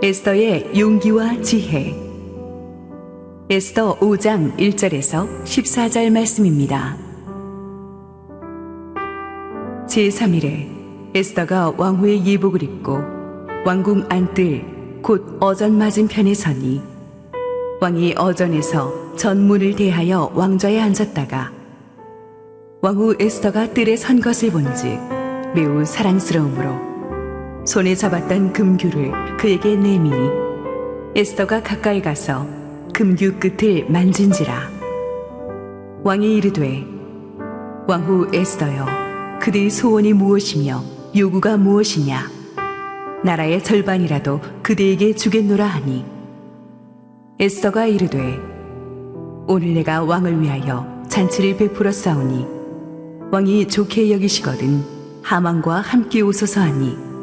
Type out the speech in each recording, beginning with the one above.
에스더의 용기와 지혜. 에스더 5장 1절에서 14절 말씀입니다. 제3일에 에스더가 왕후의 예복을 입고 왕궁 안뜰 곧 어전 맞은편에 서니 왕이 어전에서 전문을 대하여 왕좌에 앉았다가 왕후 에스더가 뜰에 선 것을 본즉 매우 사랑스러우므로 손에 잡았던 금규를 그에게 내미니 에스더가 가까이 가서 금규 끝을 만진지라. 왕이 이르되 왕후 에스더여, 그대의 소원이 무엇이며 요구가 무엇이냐? 나라의 절반이라도 그대에게 주겠노라 하니 에스더가 이르되 오늘 내가 왕을 위하여 잔치를 베풀어 싸우니 왕이 좋게 여기시거든 하만과 함께 오소서 하니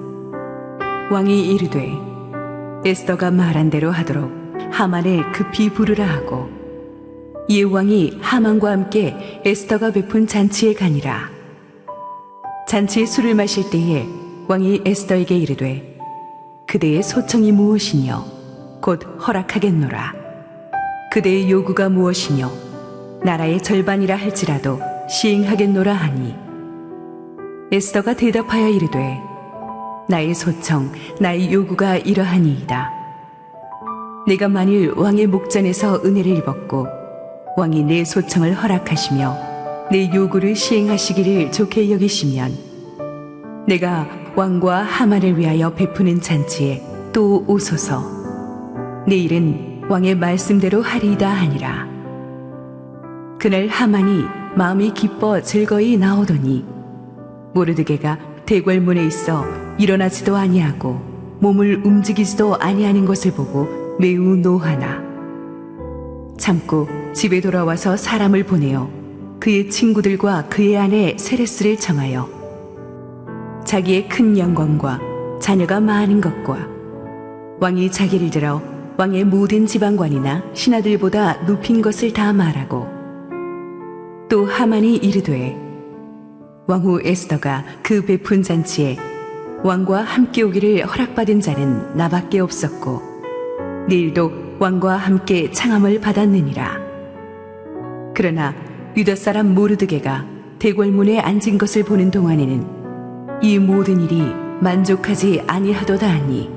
왕이 이르되 에스더가 말한 대로 하도록 하만을 급히 부르라 하고 이에 왕이 하만과 함께 에스더가 베푼 잔치에 가니라. 잔치에 술을 마실 때에 왕이 에스더에게 이르되 그대의 소청이 무엇이뇨? 곧 허락하겠노라. 그대의 요구가 무엇이뇨? 나라의 절반이라 할지라도 시행하겠노라 하니 에스더가 대답하여 이르되 나의 소청, 나의 요구가 이러하니이다. 내가 만일 왕의 목전에서 은혜를 입었고 왕이 내 소청을 허락하시며 내 요구를 시행하시기를 좋게 여기시면 내가 왕과 하만을 위하여 베푸는 잔치에 또 오소서. 내일은 왕의 말씀대로 하리이다 하니라. 그날 하만이 마음이 기뻐 즐거이 나오더니 모르드게가 대궐문에 있어 일어나지도 아니하고 몸을 움직이지도 아니하는 것을 보고 매우 노하나 참고 집에 돌아와서 사람을 보내어 그의 친구들과 그의 아내 세레스를 청하여 자기의 큰 영광과 자녀가 많은 것과 왕이 자기를 들어 왕의 모든 지방관이나 신하들보다 높인 것을 다 말하고 또 하만이 이르되 왕후 에스더가 그 베푼 잔치에 왕과 함께 오기를 허락받은 자는 나밖에 없었고 내일도 왕과 함께 창함을 받았느니라. 그러나 유다 사람 모르드게가 대궐문에 앉은 것을 보는 동안에는 이 모든 일이 만족하지 아니하도다 하니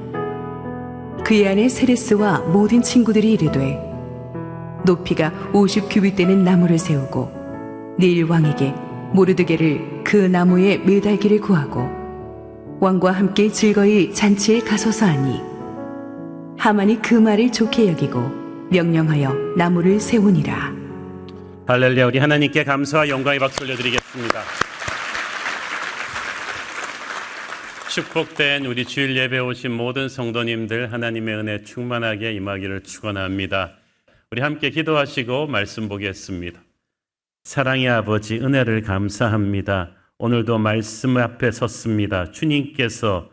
그의 아내 세레스와 모든 친구들이 이르되 높이가 50규빗 되는 나무를 세우고 내일 왕에게 모르드게를 그 나무에 매달기를 구하고 왕과 함께 즐거이 잔치에 가소서 하니 하만이 그 말을 좋게 여기고 명령하여 나무를 세우니라. 할렐루야. 우리 하나님께 감사와 영광의 박수 올려드리겠습니다. 축복된 우리 주일 예배 오신 모든 성도님들 하나님의 은혜 충만하게 임하기를 축원합니다. 우리 함께 기도하시고 말씀 보겠습니다. 사랑의 아버지, 은혜를 감사합니다. 오늘도 말씀 앞에 섰습니다. 주님께서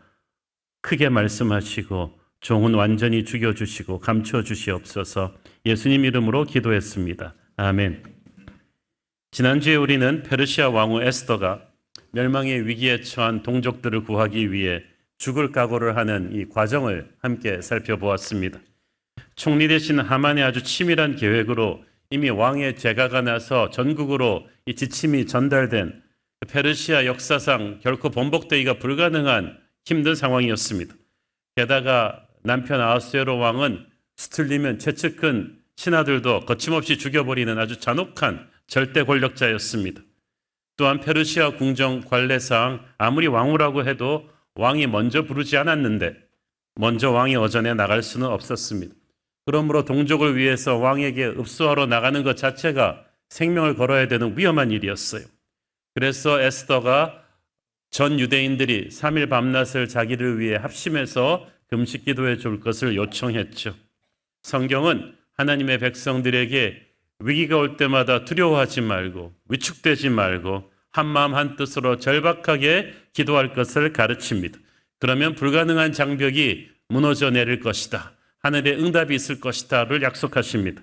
크게 말씀하시고 종은 완전히 죽여주시고 감춰주시옵소서. 예수님 이름으로 기도했습니다. 아멘. 지난주에 우리는 페르시아 왕후 에스더가 멸망의 위기에 처한 동족들을 구하기 위해 죽을 각오를 하는 이 과정을 함께 살펴보았습니다. 총리 대신 하만의 아주 치밀한 계획으로 이미 왕의 재가가 나서 전국으로 이 지침이 전달된 페르시아 역사상 결코 번복되기가 불가능한 힘든 상황이었습니다. 게다가 남편 아하수에로 왕은 수틀리면 최측근 신하들도 거침없이 죽여버리는 아주 잔혹한 절대 권력자였습니다. 또한 페르시아 궁정 관례상 아무리 왕후라고 해도 왕이 먼저 부르지 않았는데 먼저 왕이 어전에 나갈 수는 없었습니다. 그러므로 동족을 위해서 왕에게 읍소하러 나가는 것 자체가 생명을 걸어야 되는 위험한 일이었어요. 그래서 에스더가 전 유대인들이 3일 밤낮을 자기를 위해 합심해서 금식 기도해 줄 것을 요청했죠. 성경은 하나님의 백성들에게 위기가 올 때마다 두려워하지 말고 위축되지 말고 한마음 한뜻으로 절박하게 기도할 것을 가르칩니다. 그러면 불가능한 장벽이 무너져 내릴 것이다. 하늘의 응답이 있을 것이다를 약속하십니다.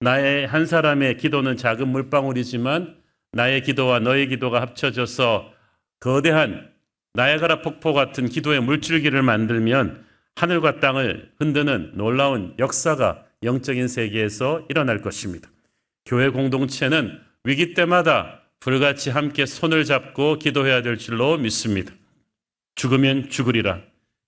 나의 한 사람의 기도는 작은 물방울이지만 나의 기도와 너의 기도가 합쳐져서 거대한 나야가라 폭포 같은 기도의 물줄기를 만들면 하늘과 땅을 흔드는 놀라운 역사가 영적인 세계에서 일어날 것입니다. 교회 공동체는 위기 때마다 불같이 함께 손을 잡고 기도해야 될 줄로 믿습니다. 죽으면 죽으리라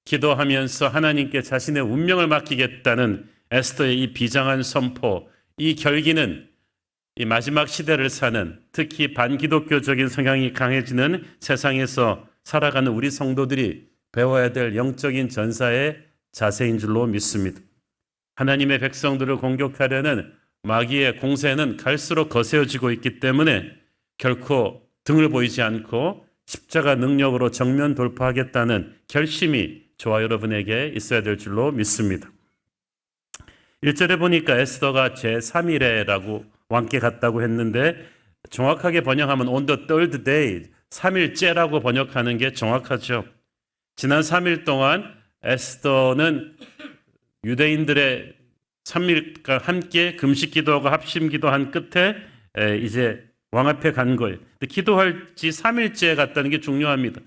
기도하면서 하나님께 자신의 운명을 맡기겠다는 에스더의 이 비장한 선포, 이 결기는 이 마지막 시대를 사는, 특히 반기독교적인 성향이 강해지는 세상에서 살아가는 우리 성도들이 배워야 될 영적인 전사의 자세인 줄로 믿습니다. 하나님의 백성들을 공격하려는 마귀의 공세는 갈수록 거세어지고 있기 때문에 결코 등을 보이지 않고 십자가 능력으로 정면 돌파하겠다는 결심이 저와 여러분에게 있어야 될 줄로 믿습니다. 1절에 보니까 에스더가 제3일에라고 왕께 갔다고 했는데 정확하게 번역하면 on the third day, 3일째라고 번역하는 게 정확하죠. 지난 3일 동안 에스더는 유대인들의 3일간 함께 금식 기도하고 합심 기도한 끝에 이제 왕 앞에 간 거예요. 근데 기도할지 3일째 갔다는 게 중요합니다.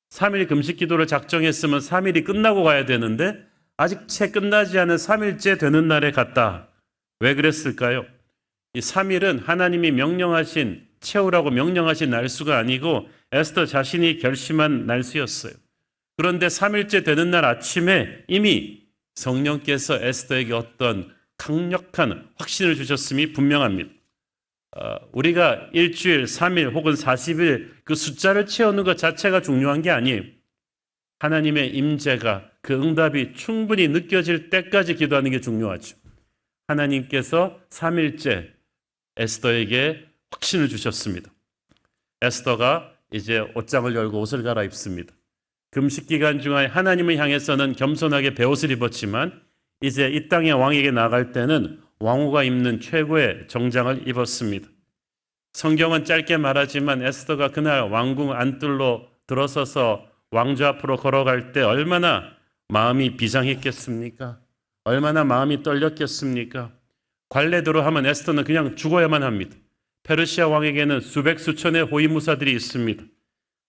3일 금식 기도를 작정했으면 3일이 끝나고 가야 되는데 아직 채 끝나지 않은 3일째 되는 날에 갔다. 왜 그랬을까요? 이 3일은 하나님이 명령하신, 채우라고 명령하신 날수가 아니고 에스더 자신이 결심한 날수였어요. 그런데 3일째 되는 날 아침에 이미 성령께서 에스더에게 어떤 강력한 확신을 주셨음이 분명합니다. 우리가 일주일, 3일 혹은 40일 그 숫자를 채우는 것 자체가 중요한 게 아니에요. 하나님의 임재가 그 응답이 충분히 느껴질 때까지 기도하는 게 중요하죠. 하나님께서 3일째 에스더에게 확신을 주셨습니다. 에스더가 이제 옷장을 열고 옷을 갈아입습니다. 금식 기간 중에 하나님을 향해서는 겸손하게 베옷을 입었지만 이제 이 땅의 왕에게 나갈 때는 왕후가 입는 최고의 정장을 입었습니다. 성경은 짧게 말하지만 에스더가 그날 왕궁 안뜰로 들어서서 왕좌 앞으로 걸어갈 때 얼마나 마음이 비장했겠습니까? 얼마나 마음이 떨렸겠습니까? 관례대로 하면 에스더는 그냥 죽어야만 합니다. 페르시아 왕에게는 수백 수천의 호위무사들이 있습니다.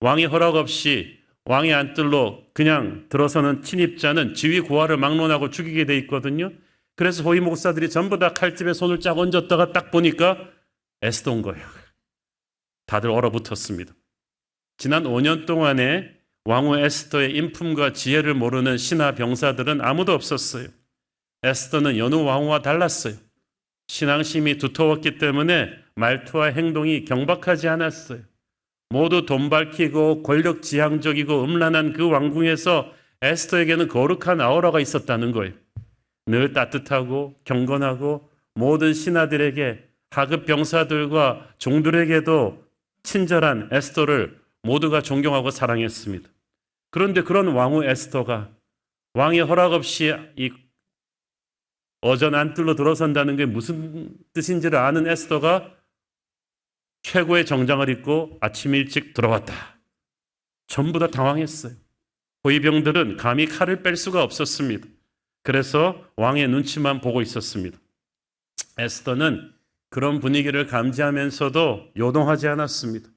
왕의 허락 없이 왕의 안뜰로 그냥 들어서는 침입자는 지위 고하를 막론하고 죽이게 돼 있거든요. 그래서 호위 목사들이 전부 다 칼집에 손을 쫙 얹었다가 딱 보니까 에스더인 거예요. 다들 얼어붙었습니다. 지난 5년 동안에 왕후 에스더의 인품과 지혜를 모르는 신하 병사들은 아무도 없었어요. 에스더는 여느 왕후와 달랐어요. 신앙심이 두터웠기 때문에 말투와 행동이 경박하지 않았어요. 모두 돈 밝히고 권력지향적이고 음란한 그 왕궁에서 에스더에게는 거룩한 아우라가 있었다는 거예요. 늘 따뜻하고 경건하고 모든 신하들에게 하급 병사들과 종들에게도 친절한 에스더를 모두가 존경하고 사랑했습니다. 그런데 그런 왕후 에스더가 왕의 허락 없이 이 어전 안뜰로 들어선다는 게 무슨 뜻인지를 아는 에스더가 최고의 정장을 입고 아침 일찍 들어왔다. 전부 다 당황했어요. 호위병들은 감히 칼을 뺄 수가 없었습니다. 그래서 왕의 눈치만 보고 있었습니다. 에스더는 그런 분위기를 감지하면서도 요동하지 않았습니다.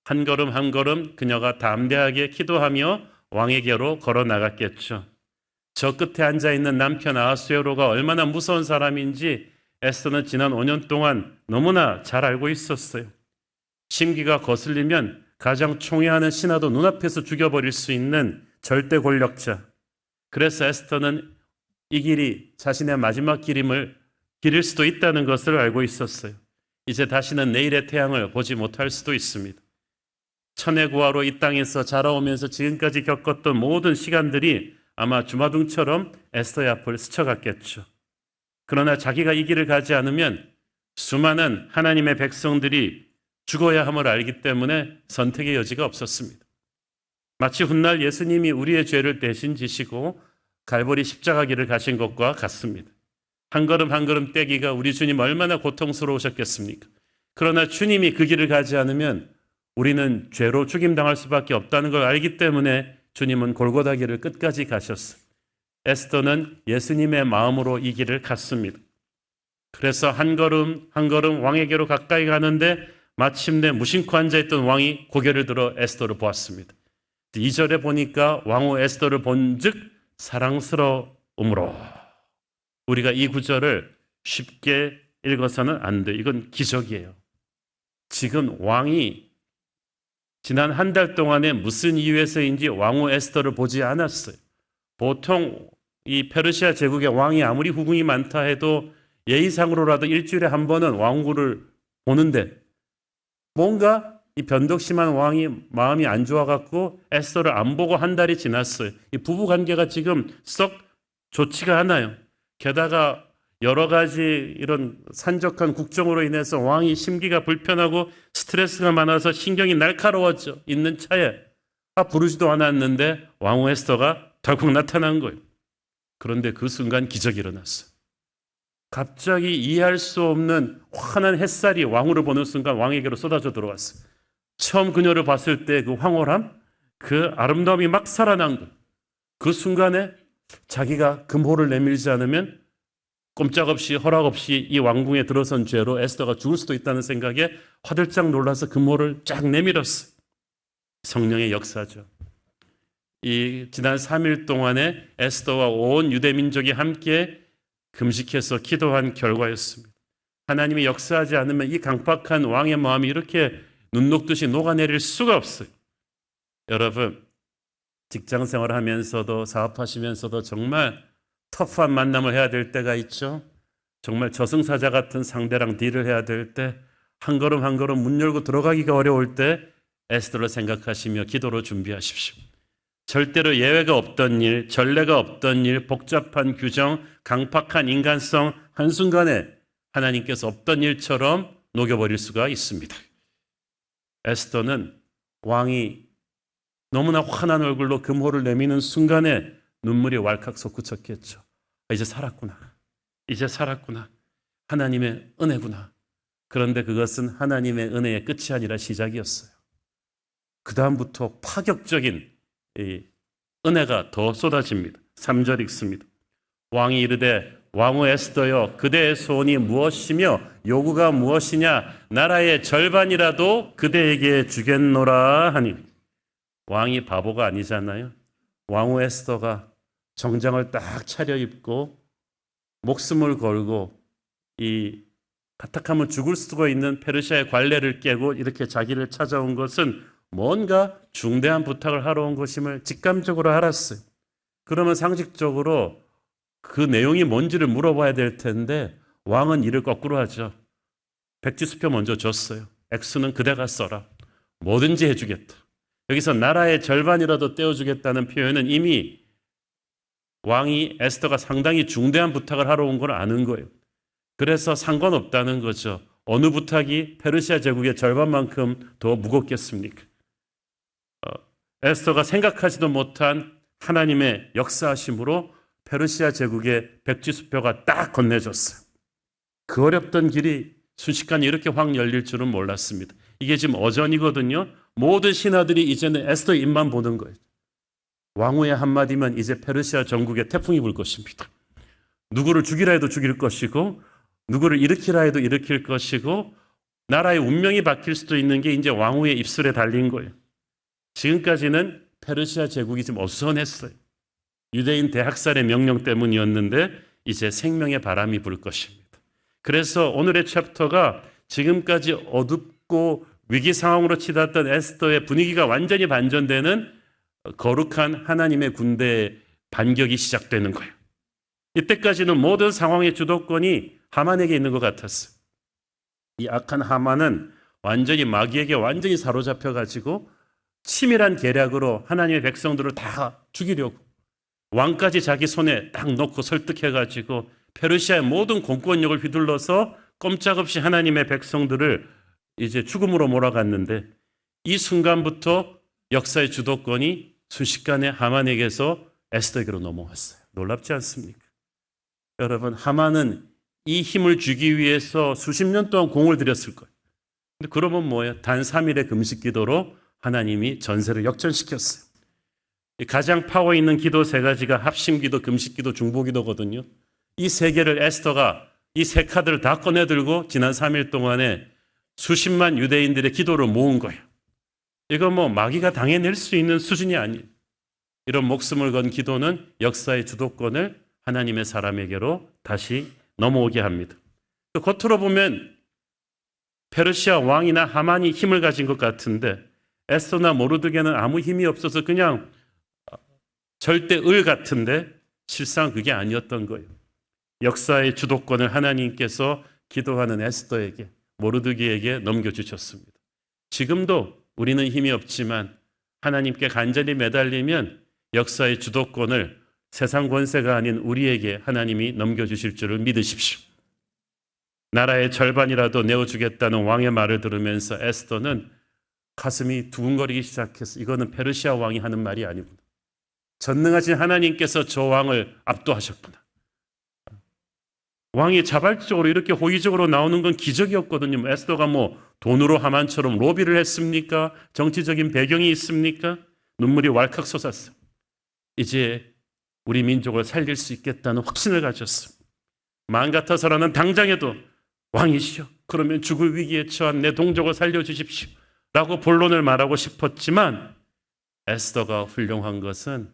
한 걸음 한 걸음 그녀가 담대하게 기도하며 왕에게로 걸어 나갔겠죠. 저 끝에 앉아있는 남편 아하수에로가 얼마나 무서운 사람인지 에스더는 지난 5년 동안 너무나 잘 알고 있었어요. 심기가 거슬리면 가장 총애하는 신하도 눈앞에서 죽여버릴 수 있는 절대 권력자. 그래서 에스더는 이 길이 자신의 마지막 길일 수도 있다는 것을 알고 있었어요. 이제 다시는 내일의 태양을 보지 못할 수도 있습니다. 천의 고아로 이 땅에서 자라오면서 지금까지 겪었던 모든 시간들이 아마 주마등처럼 에스더의 앞을 스쳐갔겠죠. 그러나 자기가 이 길을 가지 않으면 수많은 하나님의 백성들이 죽어야 함을 알기 때문에 선택의 여지가 없었습니다. 마치 훗날 예수님이 우리의 죄를 대신 지시고 갈보리 십자가 길을 가신 것과 같습니다. 한 걸음 한 걸음 떼기가 우리 주님 얼마나 고통스러우셨겠습니까? 그러나 주님이 그 길을 가지 않으면 우리는 죄로 죽임당할 수밖에 없다는 걸 알기 때문에 주님은 골고다 길을 끝까지 가셨어요. 에스더는 예수님의 마음으로 이 길을 갔습니다. 그래서 한 걸음 한 걸음 왕에게로 가까이 가는데 마침내 무심코 앉아있던 왕이 고개를 들어 에스더를 보았습니다. 2절에 보니까 왕후 에스더를 본즉 사랑스러움으로. 우리가 이 구절을 쉽게 읽어서는 안 돼. 이건 기적이에요. 지금 왕이 지난 한 달 동안에 무슨 이유에서인지 왕후 에스더를 보지 않았어요. 보통 이 페르시아 제국의 왕이 아무리 후궁이 많다 해도 예의상으로라도 일주일에 한 번은 왕후를 보는데 뭔가 이 변덕심한 왕이 마음이 안 좋아갖고 에스더를 안 보고 한 달이 지났어요. 이 부부 관계가 지금 썩 좋지가 않아요. 게다가 여러 가지 이런 산적한 국정으로 인해서 왕이 심기가 불편하고 스트레스가 많아서 신경이 날카로워져 있는 차에 부르지도 않았는데 왕후 에스더가 덜컥 나타난 거예요. 그런데 그 순간 기적이 일어났어요. 갑자기 이해할 수 없는 환한 햇살이 왕후를 보는 순간 왕에게로 쏟아져 들어왔어요. 처음 그녀를 봤을 때 그 황홀함, 그 아름다움이 막 살아난 거예요. 그 순간에 자기가 금호를 내밀지 않으면 꼼짝없이 허락 없이 이 왕궁에 들어선 죄로 에스더가 죽을 수도 있다는 생각에 화들짝 놀라서 금호를 쫙 내밀었어요. 성령의 역사죠. 이 지난 3일 동안에 에스더와 온 유대 민족이 함께 금식해서 기도한 결과였습니다. 하나님이 역사하지 않으면 이 강팍한 왕의 마음이 이렇게 눈 녹듯이 녹아내릴 수가 없어요. 여러분, 직장 생활하면서도 사업하시면서도 정말 터프한 만남을 해야 될 때가 있죠. 정말 저승사자 같은 상대랑 딜을 해야 될 때, 한 걸음 한 걸음 문 열고 들어가기가 어려울 때 에스더를 생각하시며 기도로 준비하십시오. 절대로 예외가 없던 일, 전례가 없던 일, 복잡한 규정, 강팍한 인간성 한순간에 하나님께서 없던 일처럼 녹여버릴 수가 있습니다. 에스더는 왕이 너무나 환한 얼굴로 금호를 내미는 순간에 눈물이 왈칵 솟구쳤겠죠. 이제 살았구나. 이제 살았구나. 하나님의 은혜구나. 그런데 그것은 하나님의 은혜의 끝이 아니라 시작이었어요. 그 다음부터 파격적인 은혜가 더 쏟아집니다. 3절 읽습니다. 왕이 이르되 왕후 에스더여 그대의 소원이 무엇이며 요구가 무엇이냐 나라의 절반이라도 그대에게 주겠노라 하니. 왕이 바보가 아니잖아요. 왕후 에스더가 정장을 딱 차려입고 목숨을 걸고 이 가탁하면 죽을 수가 있는 페르시아의 관례를 깨고 이렇게 자기를 찾아온 것은 뭔가 중대한 부탁을 하러 온 것임을 직감적으로 알았어요. 그러면 상식적으로 그 내용이 뭔지를 물어봐야 될 텐데 왕은 일을 거꾸로 하죠. 백지수표 먼저 줬어요. 액수는 그대가 써라. 뭐든지 해주겠다. 여기서 나라의 절반이라도 떼어주겠다는 표현은 이미 왕이 에스더가 상당히 중대한 부탁을 하러 온 걸 아는 거예요. 그래서 상관없다는 거죠. 어느 부탁이 페르시아 제국의 절반만큼 더 무겁겠습니까? 에스더가 생각하지도 못한 하나님의 역사하심으로 페르시아 제국의 백지수표가 딱 건네졌어요. 그 어렵던 길이 순식간에 이렇게 확 열릴 줄은 몰랐습니다. 이게 지금 어전이거든요. 모든 신하들이 이제는 에스더 입만 보는 거예요. 왕후의 한마디면 이제 페르시아 전국에 태풍이 불 것입니다. 누구를 죽이라 해도 죽일 것이고 누구를 일으키라 해도 일으킬 것이고 나라의 운명이 바뀔 수도 있는 게 이제 왕후의 입술에 달린 거예요. 지금까지는 페르시아 제국이 좀 어수선했어요. 유대인 대학살의 명령 때문이었는데 이제 생명의 바람이 불 것입니다. 그래서 오늘의 챕터가 지금까지 어둡고 위기 상황으로 치닫던 에스더의 분위기가 완전히 반전되는 거룩한 하나님의 군대의 반격이 시작되는 거예요. 이때까지는 모든 상황의 주도권이 하만에게 있는 것 같았어요. 이 악한 하만은 완전히 마귀에게 완전히 사로잡혀가지고 치밀한 계략으로 하나님의 백성들을 다 죽이려고 왕까지 자기 손에 딱 놓고 설득해가지고 페르시아의 모든 공권력을 휘둘러서 꼼짝없이 하나님의 백성들을 이제 죽음으로 몰아갔는데 이 순간부터 역사의 주도권이 순식간에 하만에게서 에스더에게로 넘어왔어요. 놀랍지 않습니까? 여러분, 하만은 이 힘을 주기 위해서 수십 년 동안 공을 들였을 거예요. 근데 그러면 뭐예요? 단 3일의 금식 기도로 하나님이 전세를 역전시켰어요. 가장 파워 있는 기도 세 가지가 합심기도, 금식기도, 중보기도거든요. 이 세 개를 에스더가 이 세 카드를 다 꺼내들고 지난 3일 동안에 수십만 유대인들의 기도를 모은 거예요. 이거 뭐 마귀가 당해낼 수 있는 수준이 아니에요. 이런 목숨을 건 기도는 역사의 주도권을 하나님의 사람에게로 다시 넘어오게 합니다. 겉으로 보면 페르시아 왕이나 하만이 힘을 가진 것 같은데 에스더나 모르드게는 아무 힘이 없어서 그냥 절대 을 같은데 실상 그게 아니었던 거예요. 역사의 주도권을 하나님께서 기도하는 에스더에게, 모르드게에게 넘겨주셨습니다. 지금도 우리는 힘이 없지만 하나님께 간절히 매달리면 역사의 주도권을 세상 권세가 아닌 우리에게 하나님이 넘겨주실 줄을 믿으십시오. 나라의 절반이라도 내어주겠다는 왕의 말을 들으면서 에스더는 가슴이 두근거리기 시작했어. 이거는 페르시아 왕이 하는 말이 아니구나. 전능하신 하나님께서 저 왕을 압도하셨구나. 왕이 자발적으로 이렇게 호의적으로 나오는 건 기적이었거든요. 에스더가 돈으로 하만처럼 로비를 했습니까? 정치적인 배경이 있습니까? 눈물이 왈칵 솟았어요. 이제 우리 민족을 살릴 수 있겠다는 확신을 가졌어. 마음 같아서라는 당장에도 왕이시여, 그러면 죽을 위기에 처한 내 동족을 살려주십시오 라고 본론을 말하고 싶었지만 에스더가 훌륭한 것은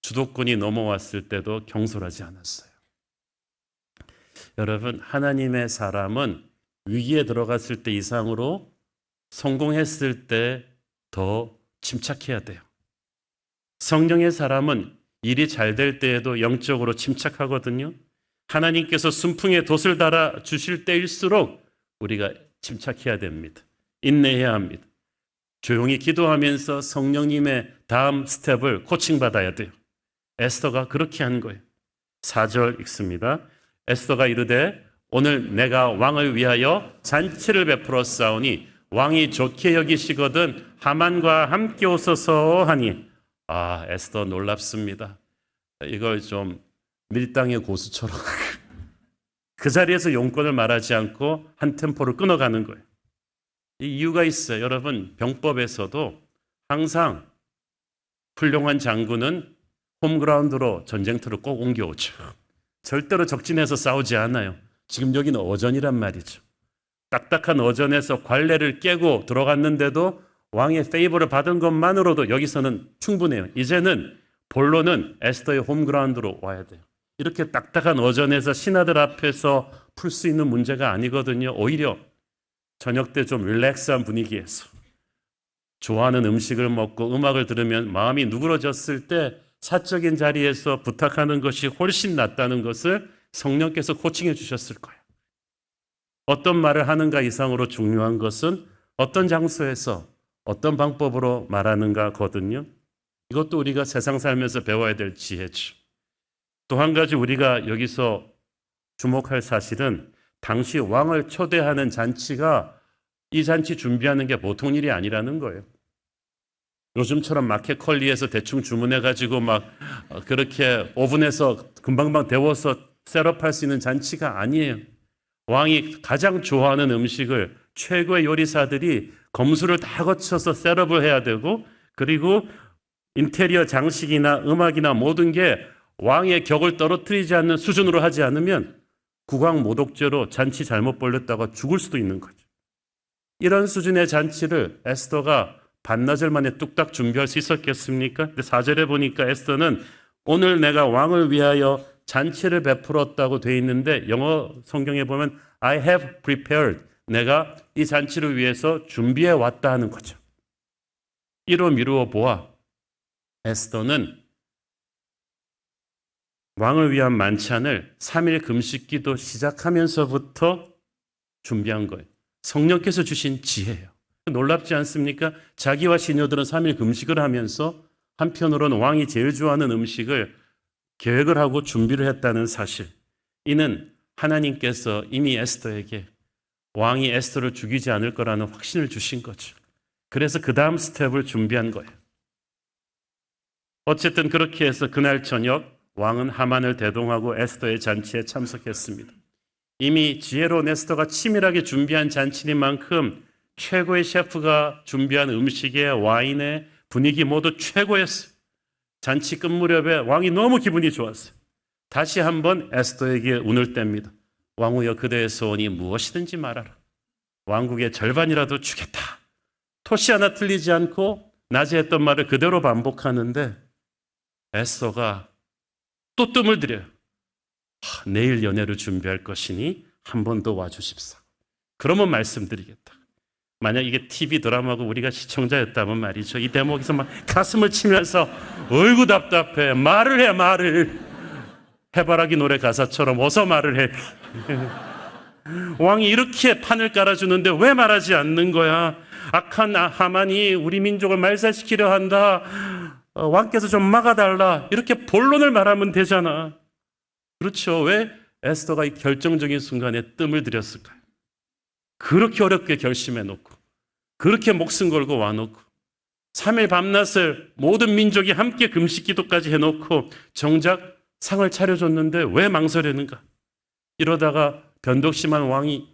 주도권이 넘어왔을 때도 경솔하지 않았어요. 여러분, 하나님의 사람은 위기에 들어갔을 때 이상으로 성공했을 때 더 침착해야 돼요. 성령의 사람은 일이 잘 될 때에도 영적으로 침착하거든요. 하나님께서 순풍에 돛을 달아 주실 때일수록 우리가 침착해야 됩니다. 인내해야 합니다. 조용히 기도하면서 성령님의 다음 스텝을 코칭받아야 돼요. 에스더가 그렇게 한 거예요. 4절 읽습니다. 에스더가 이르되 오늘 내가 왕을 위하여 잔치를 베풀어 싸우니 왕이 좋게 여기시거든 하만과 함께 오소서 하니. 에스더 놀랍습니다. 이걸 좀 밀당의 고수처럼 그 자리에서 용건을 말하지 않고 한 템포를 끊어가는 거예요. 이 이유가 있어요. 여러분, 병법에서도 항상 훌륭한 장군은 홈그라운드로 전쟁터를 꼭 옮겨오죠. 절대로 적진해서 싸우지 않아요. 지금 여기는 어전이란 말이죠. 딱딱한 어전에서 관례를 깨고 들어갔는데도 왕의 페이버를 받은 것만으로도 여기서는 충분해요. 이제는 본론은 에스더의 홈그라운드로 와야 돼요. 이렇게 딱딱한 어전에서 신하들 앞에서 풀 수 있는 문제가 아니거든요. 오히려 저녁 때 좀 릴렉스한 분위기에서 좋아하는 음식을 먹고 음악을 들으면 마음이 누그러졌을 때 사적인 자리에서 부탁하는 것이 훨씬 낫다는 것을 성령께서 코칭해 주셨을 거예요. 어떤 말을 하는가 이상으로 중요한 것은 어떤 장소에서 어떤 방법으로 말하는가거든요. 이것도 우리가 세상 살면서 배워야 될 지혜죠. 또 한 가지 우리가 여기서 주목할 사실은 당시 왕을 초대하는 잔치가 이 잔치 준비하는 게 보통 일이 아니라는 거예요. 요즘처럼 마켓컬리에서 대충 주문해가지고 막 그렇게 오븐에서 금방금방 데워서 셋업할 수 있는 잔치가 아니에요. 왕이 가장 좋아하는 음식을 최고의 요리사들이 검수를 다 거쳐서 셋업을 해야 되고, 그리고 인테리어 장식이나 음악이나 모든 게 왕의 격을 떨어뜨리지 않는 수준으로 하지 않으면 국왕모독죄로 잔치 잘못 벌렸다가 죽을 수도 있는 거죠. 이런 수준의 잔치를 에스더가 반나절 만에 뚝딱 준비할 수 있었겠습니까? 근데 4절에 보니까 에스더는 오늘 내가 왕을 위하여 잔치를 베풀었다고 돼 있는데 영어 성경에 보면 I have prepared, 내가 이 잔치를 위해서 준비해 왔다 하는 거죠. 이로 미루어 보아 에스더는 왕을 위한 만찬을 3일 금식기도 시작하면서부터 준비한 거예요. 성령께서 주신 지혜예요. 놀랍지 않습니까? 자기와 시녀들은 3일 금식을 하면서 한편으로는 왕이 제일 좋아하는 음식을 계획을 하고 준비를 했다는 사실. 이는 하나님께서 이미 에스더에게 왕이 에스더를 죽이지 않을 거라는 확신을 주신 거죠. 그래서 그 다음 스텝을 준비한 거예요. 어쨌든 그렇게 해서 그날 저녁 왕은 하만을 대동하고 에스더의 잔치에 참석했습니다. 이미 지혜로운 에스더가 치밀하게 준비한 잔치인 만큼 최고의 셰프가 준비한 음식의 와인의 분위기 모두 최고였어요. 잔치 끝 무렵에 왕이 너무 기분이 좋았어요. 다시 한번 에스더에게 운을 뗍니다. 왕후여, 그대의 소원이 무엇이든지 말하라. 왕국의 절반이라도 주겠다. 토시 하나 틀리지 않고 낮에 했던 말을 그대로 반복하는데 에스더가 또 뜸을 들여요. 내일 연애를 준비할 것이니 한 번 더 와주십사. 그러면 말씀드리겠다. 만약 이게 TV 드라마고 우리가 시청자였다면 말이죠. 이 대목에서 막 가슴을 치면서 어이구 답답해. 말을 해, 말을. 해바라기 노래 가사처럼 어서 말을 해. 왕이 이렇게 판을 깔아주는데 왜 말하지 않는 거야? 악한 하만이 우리 민족을 말살시키려 한다. 왕께서 좀 막아달라. 이렇게 본론을 말하면 되잖아. 그렇죠. 왜 에스더가 이 결정적인 순간에 뜸을 들였을까요? 그렇게 어렵게 결심해놓고 그렇게 목숨 걸고 와놓고 3일 밤낮을 모든 민족이 함께 금식기도까지 해놓고 정작 상을 차려줬는데 왜 망설이는가? 이러다가 변덕심한 왕이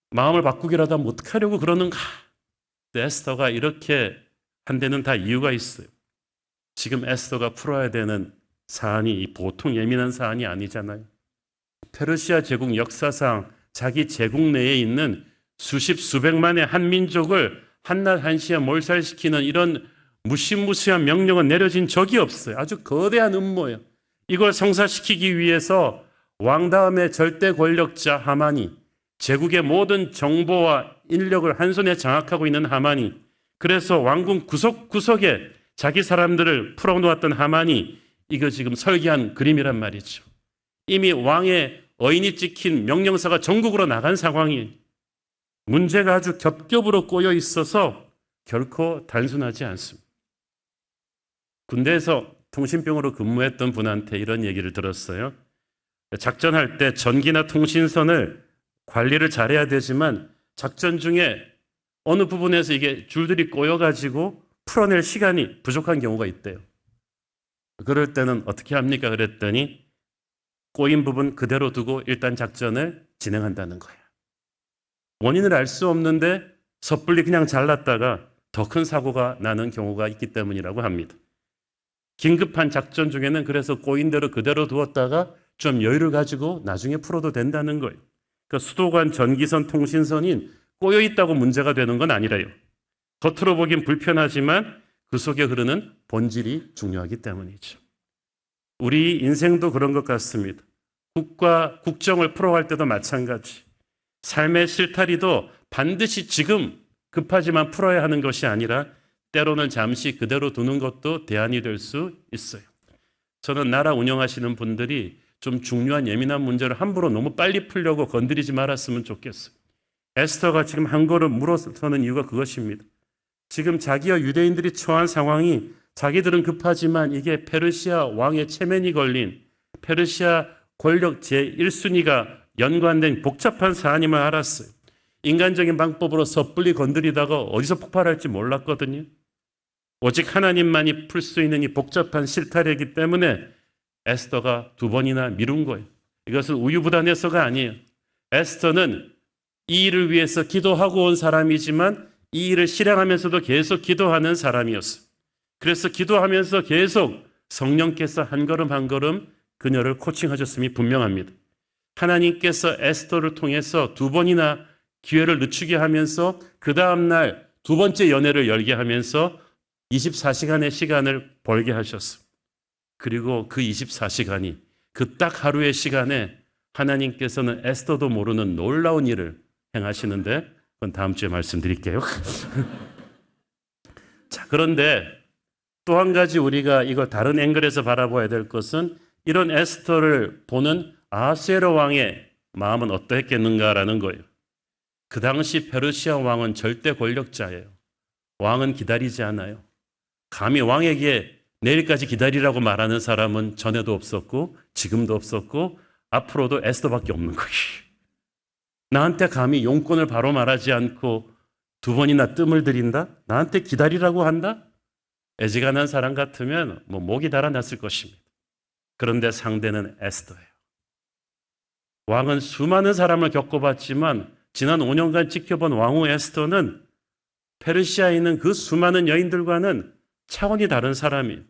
마음을 바꾸기라도 하면 어떡하려고 그러는가? 에스더가 이렇게 한 데는 다 이유가 있어요. 지금 에스더가 풀어야 되는 사안이 보통 예민한 사안이 아니잖아요. 페르시아 제국 역사상 자기 제국 내에 있는 수십 수백만의 한 민족을 한낮 한시에 몰살시키는 이런 무시무시한 명령은 내려진 적이 없어요. 아주 거대한 음모예요. 이걸 성사시키기 위해서 왕 다음의 절대 권력자 하만이, 제국의 모든 정보와 인력을 한 손에 장악하고 있는 하만이, 그래서 왕궁 구석구석에 자기 사람들을 풀어놓았던 하만이 이거 지금 설계한 그림이란 말이죠. 이미 왕의 어인이 찍힌 명령서가 전국으로 나간 상황이 문제가 아주 겹겹으로 꼬여 있어서 결코 단순하지 않습니다. 군대에서 통신병으로 근무했던 분한테 이런 얘기를 들었어요. 작전할 때 전기나 통신선을 관리를 잘해야 되지만 작전 중에 어느 부분에서 이게 줄들이 꼬여가지고 풀어낼 시간이 부족한 경우가 있대요. 그럴 때는 어떻게 합니까? 그랬더니 꼬인 부분 그대로 두고 일단 작전을 진행한다는 거예요. 원인을 알 수 없는데 섣불리 그냥 잘랐다가 더 큰 사고가 나는 경우가 있기 때문이라고 합니다. 긴급한 작전 중에는 그래서 꼬인 대로 그대로 두었다가 좀 여유를 가지고 나중에 풀어도 된다는 거예요. 그러니까 수도관 전기선 통신선이 꼬여 있다고 문제가 되는 건 아니래요. 겉으로 보긴 불편하지만 그 속에 흐르는 본질이 중요하기 때문이죠. 우리 인생도 그런 것 같습니다. 국정을 풀어갈 때도 마찬가지. 삶의 실타리도 반드시 지금 급하지만 풀어야 하는 것이 아니라 때로는 잠시 그대로 두는 것도 대안이 될 수 있어요. 저는 나라 운영하시는 분들이 좀 중요한 예민한 문제를 함부로 너무 빨리 풀려고 건드리지 말았으면 좋겠어요. 에스더가 지금 한 걸음 물어서는 이유가 그것입니다. 지금 자기와 유대인들이 처한 상황이 자기들은 급하지만 이게 페르시아 왕의 체면이 걸린 페르시아 권력 제1순위가 연관된 복잡한 사안임을 알았어요. 인간적인 방법으로 섣불리 건드리다가 어디서 폭발할지 몰랐거든요. 오직 하나님만이 풀 수 있는 이 복잡한 실타래이기 때문에 에스더가 2번이나 미룬 거예요. 이것은 우유부단해서가 아니에요. 에스더는 이 일을 위해서 기도하고 온 사람이지만 이 일을 실행하면서도 계속 기도하는 사람이었어요. 그래서 기도하면서 계속 성령께서 한 걸음 한 걸음 그녀를 코칭하셨음이 분명합니다. 하나님께서 에스더를 통해서 2번이나 기회를 늦추게 하면서 그 다음날 2번째 연애를 열게 하면서 24시간의 시간을 벌게 하셨어요. 그리고 그 24시간이 그 딱 하루의 시간에 하나님께서는 에스더도 모르는 놀라운 일을 행하시는데 그건 다음 주에 말씀드릴게요. 자, 그런데 또 한 가지 우리가 이걸 다른 앵글에서 바라봐야 될 것은 이런 에스더를 보는 아하수에로 왕의 마음은 어떠했겠는가라는 거예요. 그 당시 페르시아 왕은 절대 권력자예요. 왕은 기다리지 않아요. 감히 왕에게 내일까지 기다리라고 말하는 사람은 전에도 없었고 지금도 없었고 앞으로도 에스더밖에 없는 거예요. 나한테 감히 용건을 바로 말하지 않고 2번이나 뜸을 들인다? 나한테 기다리라고 한다? 애지간한 사람 같으면 목이 달아났을 것입니다. 그런데 상대는 에스더예요. 왕은 수많은 사람을 겪어봤지만 지난 5년간 지켜본 왕후 에스더는 페르시아에 있는 그 수많은 여인들과는 차원이 다른 사람이에요.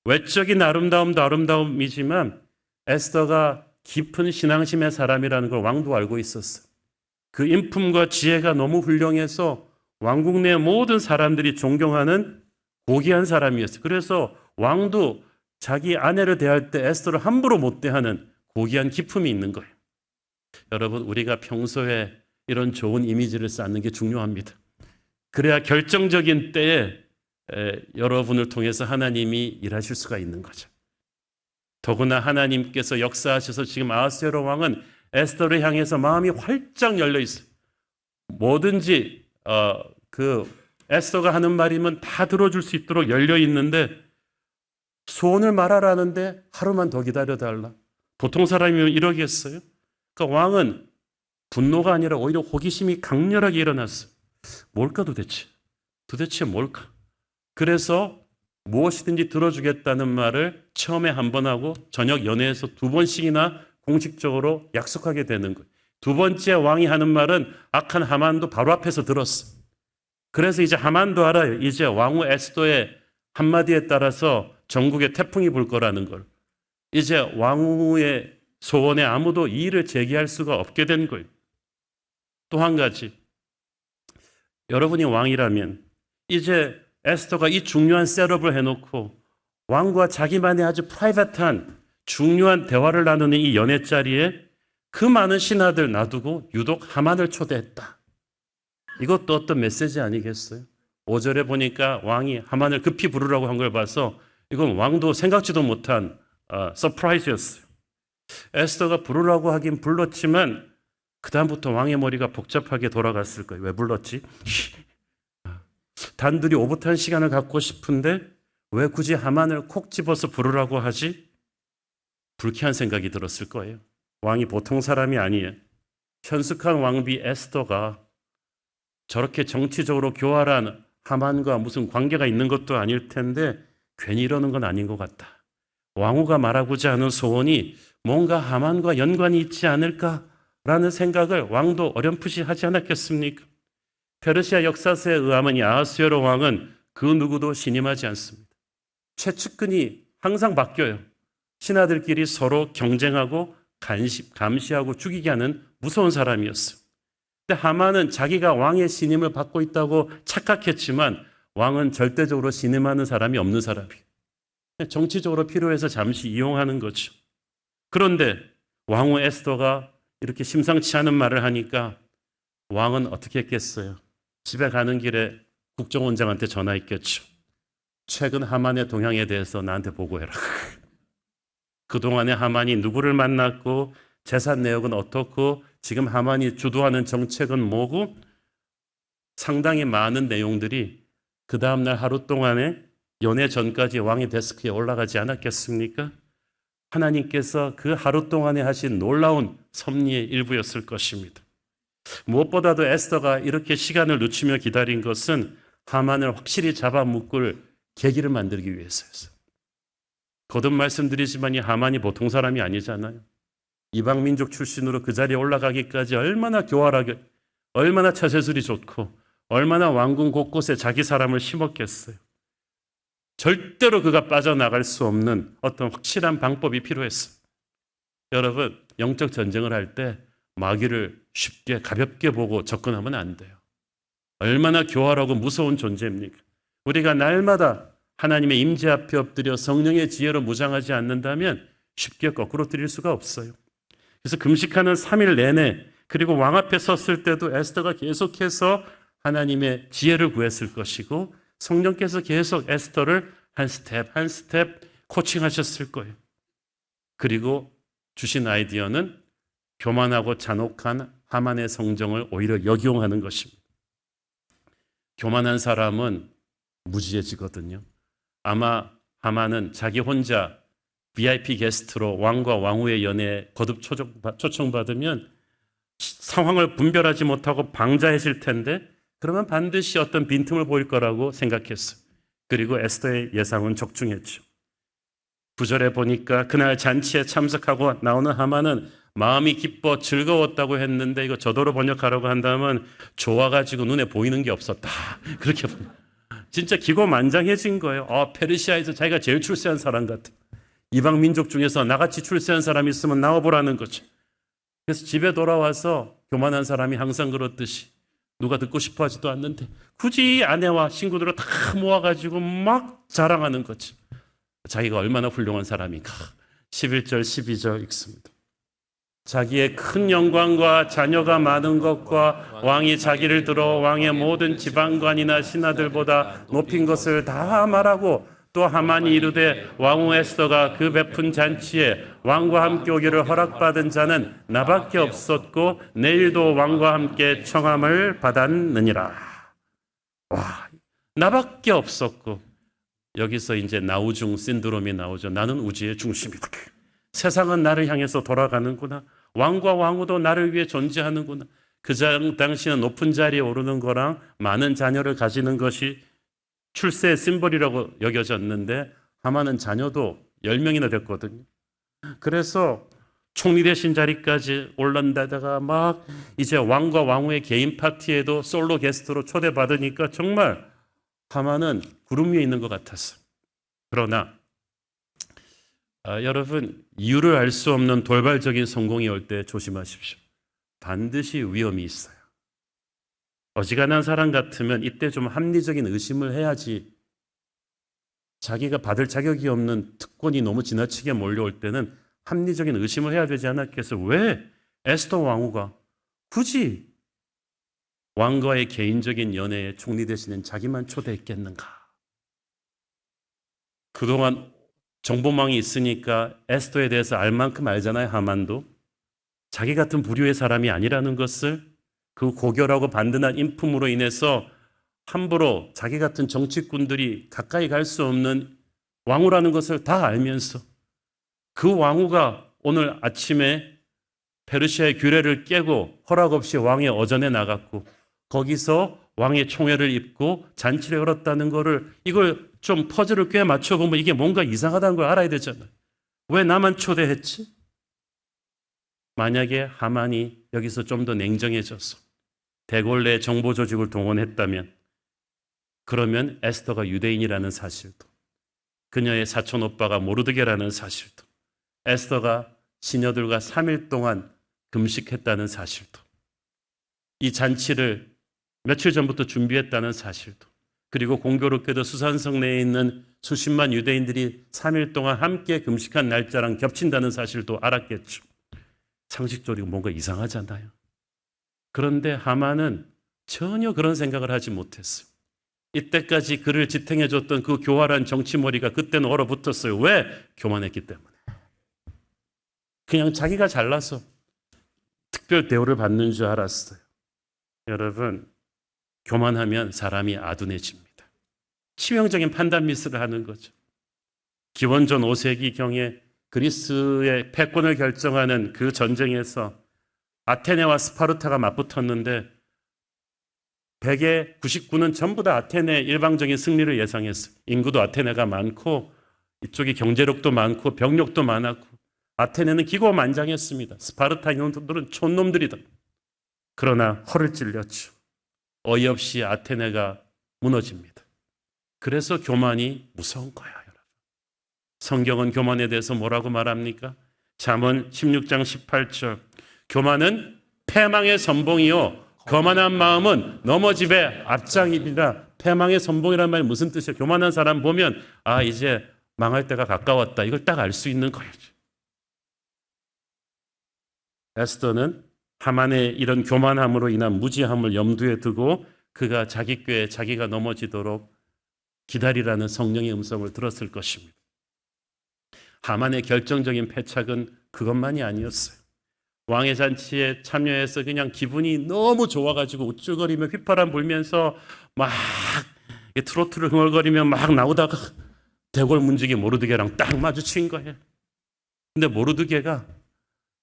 외적인 아름다움도 아름다움이지만 에스더가 깊은 신앙심의 사람이라는 걸 왕도 알고 있었어요. 그 인품과 지혜가 너무 훌륭해서 왕국 내 모든 사람들이 존경하는 고귀한 사람이었어요. 그래서 왕도 자기 아내를 대할 때 에스더를 함부로 못 대하는 고귀한 기품이 있는 거예요. 여러분, 우리가 평소에 이런 좋은 이미지를 쌓는 게 중요합니다. 그래야 결정적인 때에 여러분을 통해서 하나님이 일하실 수가 있는 거죠. 더구나 하나님께서 역사하셔서 지금 아하스웨로 왕은 에스더를 향해서 마음이 활짝 열려 있어요. 뭐든지 그 에스더가 하는 말이면 다 들어줄 수 있도록 열려 있는데 소원을 말하라는데 하루만 더 기다려달라. 보통 사람이면 이러겠어요? 그러니까 왕은 분노가 아니라 오히려 호기심이 강렬하게 일어났어요. 뭘까 도대체? 도대체 뭘까? 그래서 무엇이든지 들어주겠다는 말을 처음에 한 번 하고 저녁 연회에서 2번씩이나 공식적으로 약속하게 되는 거예요. 2번째 왕이 하는 말은 악한 하만도 바로 앞에서 들었어. 그래서 이제 하만도 알아요. 이제 왕후 에스더의 한마디에 따라서 전국에 태풍이 불 거라는 걸. 이제 왕후의 소원에 아무도 이의를 제기할 수가 없게 된 거예요. 또 한 가지, 여러분이 왕이라면 이제 에스더가 이 중요한 셋업을 해놓고 왕과 자기만의 아주 프라이빗한 중요한 대화를 나누는 이 연회 자리에 그 많은 신하들 놔두고 유독 하만을 초대했다. 이것도 어떤 메시지 아니겠어요? 5절에 보니까 왕이 하만을 급히 부르라고 한 걸 봐서 이건 왕도 생각지도 못한 서프라이즈였어요. 에스더가 부르라고 하긴 불렀지만 그 다음부터 왕의 머리가 복잡하게 돌아갔을 거예요. 왜 불렀지? 단둘이 오붓한 시간을 갖고 싶은데 왜 굳이 하만을 콕 집어서 부르라고 하지? 불쾌한 생각이 들었을 거예요. 왕이 보통 사람이 아니에요. 현숙한 왕비 에스더가 저렇게 정치적으로 교활한 하만과 무슨 관계가 있는 것도 아닐 텐데 괜히 이러는 건 아닌 것 같다. 왕후가 말하고자 하는 소원이 뭔가 하만과 연관이 있지 않을까라는 생각을 왕도 어렴풋이 하지 않았겠습니까? 페르시아 역사서에 의하면 이 아하스웨로 왕은 그 누구도 신임하지 않습니다. 최측근이 항상 바뀌어요. 신하들끼리 서로 경쟁하고 감시하고 죽이게 하는 무서운 사람이었어요. 근데 하만은 자기가 왕의 신임을 받고 있다고 착각했지만 왕은 절대적으로 신임하는 사람이 없는 사람이에요. 정치적으로 필요해서 잠시 이용하는 거죠. 그런데 왕후 에스더가 이렇게 심상치 않은 말을 하니까 왕은 어떻게 했겠어요? 집에 가는 길에 국정원장한테 전화했겠죠. 최근 하만의 동향에 대해서 나한테 보고해라. 그동안에 하만이 누구를 만났고 재산 내역은 어떻고 지금 하만이 주도하는 정책은 뭐고 상당히 많은 내용들이 그 다음날 하루 동안에 연회 전까지 왕의 데스크에 올라가지 않았겠습니까? 하나님께서 그 하루 동안에 하신 놀라운 섭리의 일부였을 것입니다. 무엇보다도 에스더가 이렇게 시간을 늦추며 기다린 것은 하만을 확실히 잡아묶을 계기를 만들기 위해서였어요. 거듭 말씀드리지만 이 하만이 보통 사람이 아니잖아요. 이방민족 출신으로 그 자리에 올라가기까지 얼마나 교활하게, 얼마나 처세술이 좋고 얼마나 왕궁 곳곳에 자기 사람을 심었겠어요. 절대로 그가 빠져나갈 수 없는 어떤 확실한 방법이 필요했어요. 여러분, 영적 전쟁을 할 때 마귀를 쉽게 가볍게 보고 접근하면 안 돼요. 얼마나 교활하고 무서운 존재입니까? 우리가 날마다 하나님의 임재 앞에 엎드려 성령의 지혜로 무장하지 않는다면 쉽게 거꾸로 드릴 수가 없어요. 그래서 금식하는 3일 내내 그리고 왕 앞에 섰을 때도 에스더가 계속해서 하나님의 지혜를 구했을 것이고 성령께서 계속 에스더를 한 스텝 한 스텝 코칭하셨을 거예요. 그리고 주신 아이디어는 교만하고 잔혹한 하만의 성정을 오히려 역이용하는 것입니다. 교만한 사람은 무지해지거든요. 아마 하만은 자기 혼자 VIP 게스트로 왕과 왕후의 연애에 거듭 초청받으면 상황을 분별하지 못하고 방자해질 텐데 그러면 반드시 어떤 빈틈을 보일 거라고 생각했어요. 그리고 에스더의 예상은 적중했죠. 9절에 보니까 그날 잔치에 참석하고 나오는 하만은 마음이 기뻐 즐거웠다고 했는데 이거 저도로 번역하라고 한다면 좋아가지고 눈에 보이는 게 없었다. 그렇게 진짜 기고만장해진 거예요. 페르시아에서 자기가 제일 출세한 사람 같아. 이방 민족 중에서 나같이 출세한 사람이 있으면 나와보라는 거죠. 그래서 집에 돌아와서 교만한 사람이 항상 그렇듯이 누가 듣고 싶어 하지도 않는데 굳이 아내와 친구들을 다 모아가지고 막 자랑하는 거죠. 자기가 얼마나 훌륭한 사람인가. 11절 12절 읽습니다. 자기의 큰 영광과 자녀가 많은 것과 왕이 자기를 들어 왕의 모든 지방관이나 신하들보다 높인 것을 다 말하고, 또 하만이 이르되 왕후 에스더가 그 베푼 잔치에 왕과 함께 오기를 허락받은 자는 나밖에 없었고 내일도 왕과 함께 청함을 받았느니라. 와, 나밖에 없었고. 여기서 이제 나우중 신드롬이 나오죠. 나는 우주의 중심이다. 세상은 나를 향해서 돌아가는구나. 왕과 왕후도 나를 위해 존재하는구나. 그 당시는 높은 자리에 오르는 거랑 많은 자녀를 가지는 것이 출세의 심벌이라고 여겨졌는데, 하만은 자녀도 10명이나 됐거든요. 그래서 총리 대신 자리까지 올란다다가 막 이제 왕과 왕후의 개인 파티에도 솔로 게스트로 초대받으니까 정말 하만은 구름 위에 있는 것 같았어요. 그러나 여러분, 이유를 알 수 없는 돌발적인 성공이 올 때 조심하십시오. 반드시 위험이 있어요. 어지간한 사람 같으면 이때 좀 합리적인 의심을 해야지. 자기가 받을 자격이 없는 특권이 너무 지나치게 몰려올 때는 합리적인 의심을 해야 되지 않았겠어요? 왜 에스더 왕후가 굳이 왕과의 개인적인 연애에 총리 대신엔 자기만 초대했겠는가? 그동안 정보망이 있으니까 에스더에 대해서 알 만큼 알잖아요. 하만도 자기 같은 부류의 사람이 아니라는 것을, 그 고결하고 반듯한 인품으로 인해서 함부로 자기 같은 정치꾼들이 가까이 갈 수 없는 왕후라는 것을 다 알면서, 그 왕후가 오늘 아침에 페르시아의 규례를 깨고 허락 없이 왕의 어전에 나갔고 거기서 왕의 총애를 입고 잔치를 열었다는 거를, 이걸 좀 퍼즐을 꽤 맞춰보면 이게 뭔가 이상하다는 걸 알아야 되잖아요. 왜 나만 초대했지? 만약에 하만이 여기서 좀 더 냉정해져서 대궐내 정보 조직을 동원했다면, 그러면 에스더가 유대인이라는 사실도, 그녀의 사촌 오빠가 모르드게라는 사실도, 에스더가 시녀들과 3일 동안 금식했다는 사실도, 이 잔치를 며칠 전부터 준비했다는 사실도, 그리고 공교롭게도 수산성 내에 있는 수십만 유대인들이 3일 동안 함께 금식한 날짜랑 겹친다는 사실도 알았겠죠. 상식적으로 뭔가 이상하잖아요. 그런데 하만은 전혀 그런 생각을 하지 못했어요. 이때까지 그를 지탱해줬던 그 교활한 정치머리가 그때는 얼어붙었어요. 왜? 교만했기 때문에. 그냥 자기가 잘나서 특별 대우를 받는 줄 알았어요. 여러분, 교만하면 사람이 아둔해집니다. 치명적인 판단 미스를 하는 거죠. 기원전 5세기경에 그리스의 패권을 결정하는 그 전쟁에서 아테네와 스파르타가 맞붙었는데 100의 99는 전부 다 아테네의 일방적인 승리를 예상했어요. 인구도 아테네가 많고 이쪽이 경제력도 많고 병력도 많았고 아테네는 기고만장했습니다. 스파르타 인원들은 촌놈들이다. 그러나 허를 찔렸죠. 어이없이 아테네가 무너집니다. 그래서 교만이 무서운 거야, 여러분. 성경은 교만에 대해서 뭐라고 말합니까? 잠언 16장 18절. 교만은 패망의 선봉이요 거만한 마음은 넘어짐의 앞장이니라. 패망의 선봉이란 말이 무슨 뜻이에요? 교만한 사람 보면 아, 이제 망할 때가 가까웠다. 이걸 딱 알 수 있는 거예요. 에스더는 하만의 이런 교만함으로 인한 무지함을 염두에 두고 그가 자기 꾀에 자기가 넘어지도록 기다리라는 성령의 음성을 들었을 것입니다. 하만의 결정적인 패착은 그것만이 아니었어요. 왕의 잔치에 참여해서 그냥 기분이 너무 좋아가지고 우쭐거리며 휘파람 불면서 막 트로트를 흥얼거리며 막 나오다가 대궐 문지기 모르드게랑 딱 마주친 거예요. 근데 모르드게가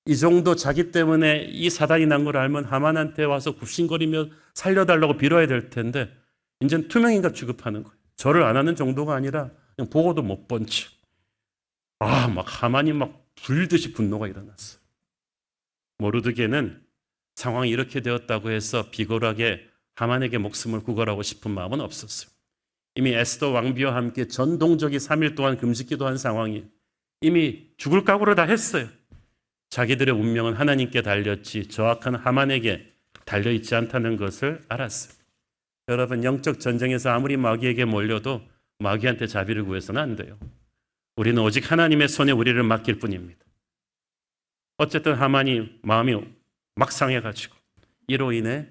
이 정도 자기 때문에 이 사단이 난 걸 알면 하만한테 와서 굽신거리며 살려달라고 빌어야 될 텐데 이제는 투명인간 취급하는 거예요. 절을 안 하는 정도가 아니라 그냥 보고도 못 본 척. 막 하만이 막 불듯이 분노가 일어났어요. 모르드게는 상황이 이렇게 되었다고 해서 비굴하게 하만에게 목숨을 구걸하고 싶은 마음은 없었어요. 이미 에스더 왕비와 함께 전 동족이 3일 동안 금식기도한 상황이 이미 죽을 각오를 다 했어요. 자기들의 운명은 하나님께 달렸지 저악한 하만에게 달려있지 않다는 것을 알았어요. 여러분, 영적 전쟁에서 아무리 마귀에게 몰려도 마귀한테 자비를 구해서는 안 돼요. 우리는 오직 하나님의 손에 우리를 맡길 뿐입니다. 어쨌든 하만이 마음이 막 상해가지고 이로 인해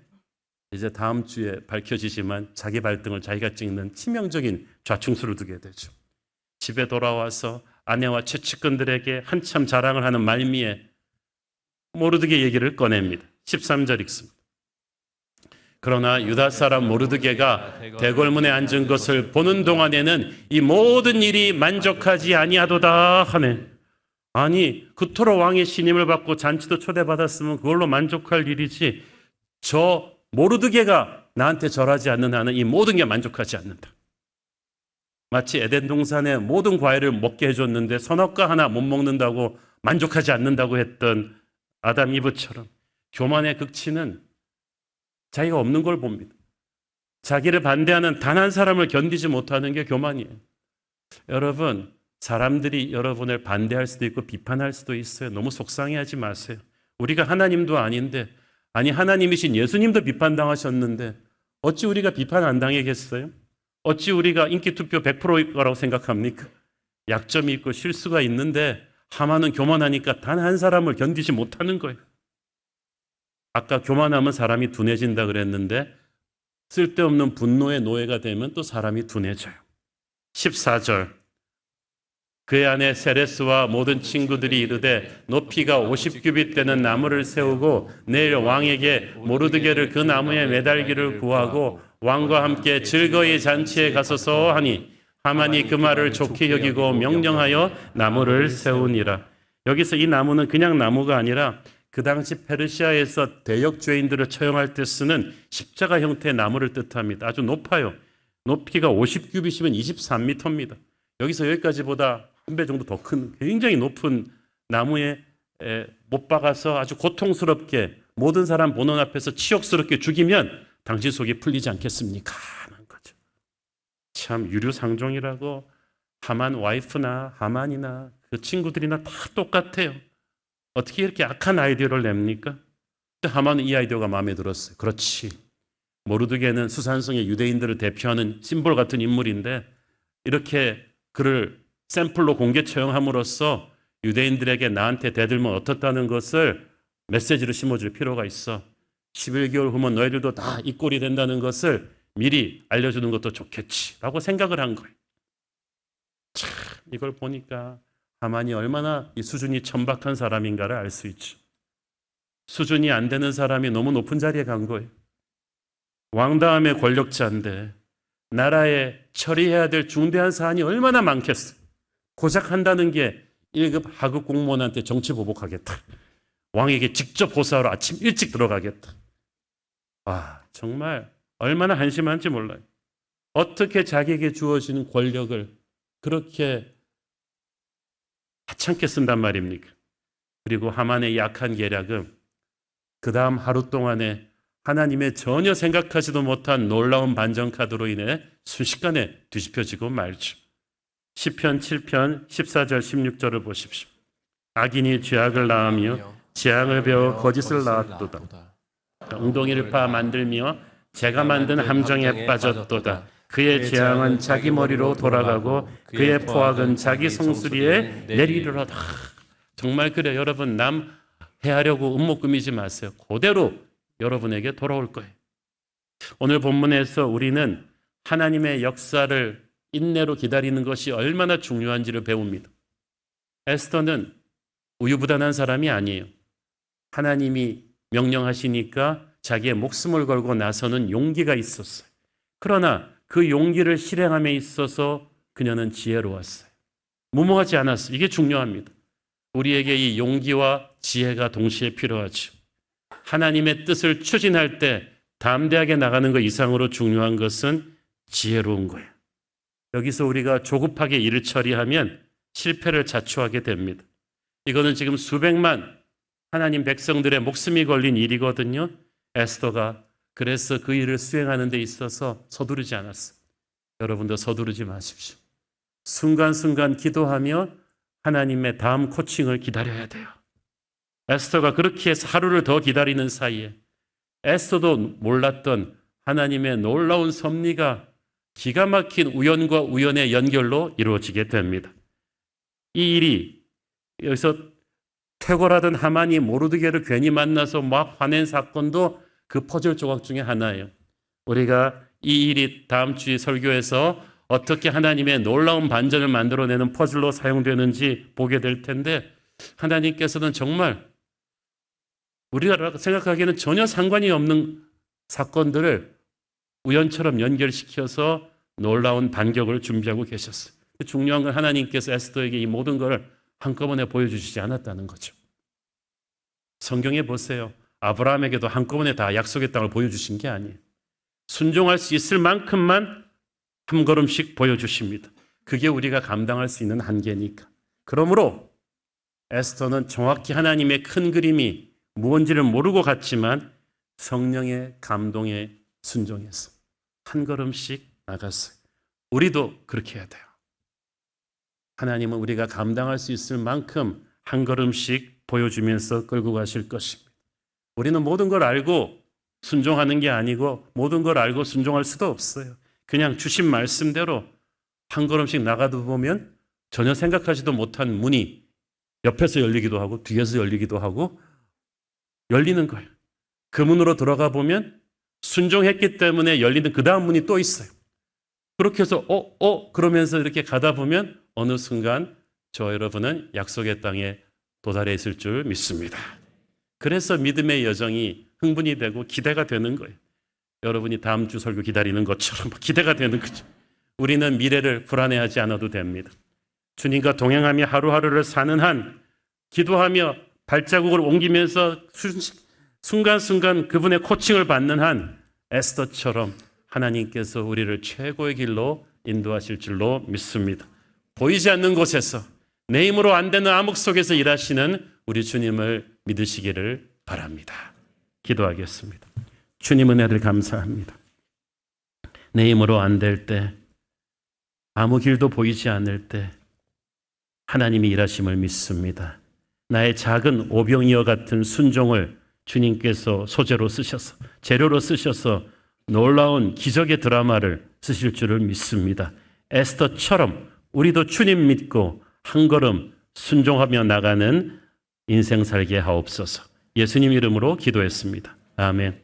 이제 다음 주에 밝혀지지만 자기 발등을 자기가 찍는 치명적인 좌충수를 두게 되죠. 집에 돌아와서 아내와 최측근들에게 한참 자랑을 하는 말미에 모르드게 얘기를 꺼냅니다. 13절 읽습니다. 그러나 유다 사람 모르드게가 대궐문에 앉은 것을 보는 동안에는 이 모든 일이 만족하지 아니하도다 하네. 아니 그토록 왕의 신임을 받고 잔치도 초대받았으면 그걸로 만족할 일이지, 저 모르드게가 나한테 절하지 않는 한은 이 모든 게 만족하지 않는다. 마치 에덴 동산의 모든 과일을 먹게 해줬는데 선악과 하나 못 먹는다고 만족하지 않는다고 했던 아담 이브처럼 교만의 극치는 자기가 없는 걸 봅니다. 자기를 반대하는 단 한 사람을 견디지 못하는 게 교만이에요. 여러분, 사람들이 여러분을 반대할 수도 있고 비판할 수도 있어요. 너무 속상해하지 마세요. 우리가 하나님도 아닌데, 아니 하나님이신 예수님도 비판당하셨는데 어찌 우리가 비판 안 당하겠어요? 어찌 우리가 인기투표 100%일 거라고 생각합니까? 약점이 있고 실수가 있는데 하만은 교만하니까 단 한 사람을 견디지 못하는 거예요. 아까 교만하면 사람이 둔해진다 그랬는데 쓸데없는 분노의 노예가 되면 또 사람이 둔해져요. 14절, 그의 아내 세레스와 모든 친구들이 이르되 높이가 50규빗 되는 나무를 세우고 내일 왕에게 모르드게를 그 나무에 매달기를 구하고 왕과 함께 즐거이 잔치에 가소서 하니 하만이 그 말을 좋게 여기고 명령하여 나무를 세우니라. 여기서 이 나무는 그냥 나무가 아니라 그 당시 페르시아에서 대역죄인들을 처형할 때 쓰는 십자가 형태의 나무를 뜻합니다. 아주 높아요. 높이가 50규빗이면 23m입니다. 여기서 여기까지보다 한 배 정도 더 큰 굉장히 높은 나무에 못 박아서 아주 고통스럽게 모든 사람 보는 앞에서 치욕스럽게 죽이면 당신 속이 풀리지 않겠습니까? 하는 거죠. 참 유류상종이라고 하만 와이프나 하만이나 그 친구들이나 다 똑같아요. 어떻게 이렇게 악한 아이디어를 냅니까? 근데 하만은 이 아이디어가 마음에 들었어요. 그렇지. 모르드게는 수산성의 유대인들을 대표하는 심볼 같은 인물인데 이렇게 그를 샘플로 공개 처형함으로써 유대인들에게 나한테 대들면 어떻다는 것을 메시지로 심어줄 필요가 있어. 11개월 후면 너희들도 다 이 꼴이 된다는 것을 미리 알려주는 것도 좋겠지라고 생각을 한 거예요. 참 이걸 보니까 하만이 얼마나 이 수준이 천박한 사람인가를 알 수 있죠. 수준이 안 되는 사람이 너무 높은 자리에 간 거예요. 왕 다음의 권력자인데 나라에 처리해야 될 중대한 사안이 얼마나 많겠어요. 고작 한다는 게 1급 하급 공무원한테 정치 보복하겠다. 왕에게 직접 보사하러 아침 일찍 들어가겠다. 아, 정말 얼마나 한심한지 몰라요. 어떻게 자기에게 주어지는 권력을 그렇게 하찮게 쓴단 말입니까? 그리고 하만의 약한 계략은 그 다음 하루 동안에 하나님의 전혀 생각하지도 못한 놀라운 반전카드로 인해 순식간에 뒤집혀지고 말죠. 시편 7편 14절 16절을 보십시오. 악인이 죄악을 낳으며 재앙을 배워 거짓을 낳았도다. 엉덩이를 파 만들며 제가 만든 함정에 빠졌도다. 그의 재앙은 자기 머리로 돌아가고 그의 포악은 자기 성수리에 내리리로다. 정말 그래. 여러분, 남 해하려고 음모 꾸미지 마세요. 그대로 여러분에게 돌아올 거예요. 오늘 본문에서 우리는 하나님의 역사를 인내로 기다리는 것이 얼마나 중요한지를 배웁니다. 에스더는 우유부단한 사람이 아니에요. 하나님이 명령하시니까 자기의 목숨을 걸고 나서는 용기가 있었어요. 그러나 그 용기를 실행함에 있어서 그녀는 지혜로웠어요. 무모하지 않았어요. 이게 중요합니다. 우리에게 이 용기와 지혜가 동시에 필요하죠. 하나님의 뜻을 추진할 때 담대하게 나가는 것 이상으로 중요한 것은 지혜로운 거예요. 여기서 우리가 조급하게 일을 처리하면 실패를 자초하게 됩니다. 이거는 지금 수백만 하나님 백성들의 목숨이 걸린 일이거든요. 에스더가 그래서 그 일을 수행하는 데 있어서 서두르지 않았어요. 여러분도 서두르지 마십시오. 순간순간 기도하며 하나님의 다음 코칭을 기다려야 돼요. 에스더가 그렇게 해서 하루를 더 기다리는 사이에 에스더도 몰랐던 하나님의 놀라운 섭리가 기가 막힌 우연과 우연의 연결로 이루어지게 됩니다. 이 일이 여기서 퇴골하던 하만이 모르드게를 괜히 만나서 막 화낸 사건도 그 퍼즐 조각 중에 하나예요. 우리가 이 일이 다음 주에 설교에서 어떻게 하나님의 놀라운 반전을 만들어내는 퍼즐로 사용되는지 보게 될 텐데, 하나님께서는 정말 우리가 생각하기에는 전혀 상관이 없는 사건들을 우연처럼 연결시켜서 놀라운 반격을 준비하고 계셨어요. 중요한 건 하나님께서 에스더에게 이 모든 걸 한꺼번에 보여주시지 않았다는 거죠. 성경에 보세요. 아브라함에게도 한꺼번에 다 약속의 땅을 보여주신 게 아니에요. 순종할 수 있을 만큼만 한 걸음씩 보여주십니다. 그게 우리가 감당할 수 있는 한계니까. 그러므로 에스더는 정확히 하나님의 큰 그림이 무언지를 모르고 갔지만 성령의 감동에 순종해서 한 걸음씩 나갔어요. 우리도 그렇게 해야 돼요. 하나님은 우리가 감당할 수 있을 만큼 한 걸음씩 보여주면서 끌고 가실 것입니다. 우리는 모든 걸 알고 순종하는 게 아니고 모든 걸 알고 순종할 수도 없어요. 그냥 주신 말씀대로 한 걸음씩 나가다 보면 전혀 생각하지도 못한 문이 옆에서 열리기도 하고 뒤에서 열리기도 하고 열리는 거예요. 그 문으로 들어가 보면 순종했기 때문에 열리는 그 다음 문이 또 있어요. 그렇게 해서 그러면서 이렇게 가다 보면 어느 순간 저 여러분은 약속의 땅에 도달해 있을 줄 믿습니다. 그래서 믿음의 여정이 흥분이 되고 기대가 되는 거예요. 여러분이 다음 주 설교 기다리는 것처럼 기대가 되는 거죠. 우리는 미래를 불안해하지 않아도 됩니다. 주님과 동행하며 하루하루를 사는 한 기도하며 발자국을 옮기면서 순간순간 그분의 코칭을 받는 한 에스더처럼 하나님께서 우리를 최고의 길로 인도하실 줄로 믿습니다. 보이지 않는 곳에서 내 힘으로 안 되는 암흑 속에서 일하시는 우리 주님을 믿으시기를 바랍니다. 기도하겠습니다. 주님 은혜를 감사합니다. 내 힘으로 안 될 때, 아무 길도 보이지 않을 때 하나님이 일하심을 믿습니다. 나의 작은 오병이어 같은 순종을 주님께서 소재로 쓰셔서, 재료로 쓰셔서 놀라운 기적의 드라마를 쓰실 줄을 믿습니다. 에스더처럼 우리도 주님 믿고 한 걸음 순종하며 나가는 인생 살게 하옵소서. 예수님 이름으로 기도했습니다. 아멘.